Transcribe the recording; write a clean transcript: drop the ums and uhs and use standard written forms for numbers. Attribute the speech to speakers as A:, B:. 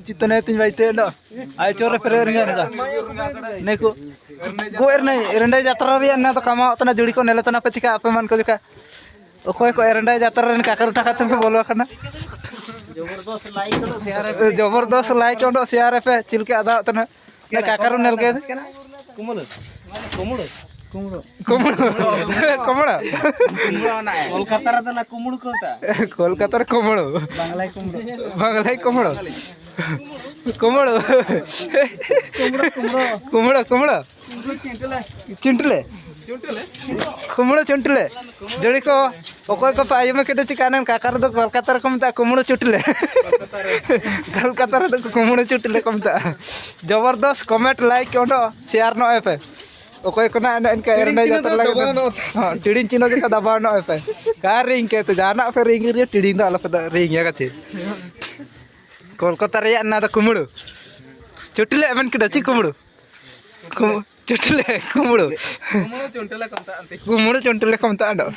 A: चितने तीन बाइते लो आई चोरे फेरे रिंगा नेको गोएर नहीं एरंडा यात्रा रे ना तो कामा तना जुड़ी को नेले तना पचिका अपमान को जका ओकोय को एरंडा यात्रा रे काकर टाका तुम बोलो खना जबरदस्त लाइक ओंडो शेयर पे चिलके आदा तना ने काकर नेल के कुमड़ो कुमड़ो कुमड़ो कुमड़ो कोलकाता रे दला कुमड़ो कोता कोलकाता रे कुमड़ो बांग्लाई कुमड़ो कुमड़ो कुमड़ो कुमड़ो चिंटले कुमड़ो चुंटले जड़ी को ओकोय को पाय में केटे चिकानन काकर दो कोलकाता रे कमता कुमड़ो चुटले कोलकाता रे दो कुमड़ो चुटले कमता जबरदस्त कमेंट लाइक ओंडो शेयर नो पे ओकोय को ना इनका एरंडा जातर लगे हां टिडिन चिनो जका दबाव नो पे का रिंग के तो जाना पे रिंग रे टिडिन दा अलप रिंग या कथे कोलकाता रे ना दा कुमड़ो चुटले एमन के दची कुमड़ो चुटले कुमड़ो कुमड़ो चुंटले कमता अंते कुमड़ो चुंटले कमता अंडो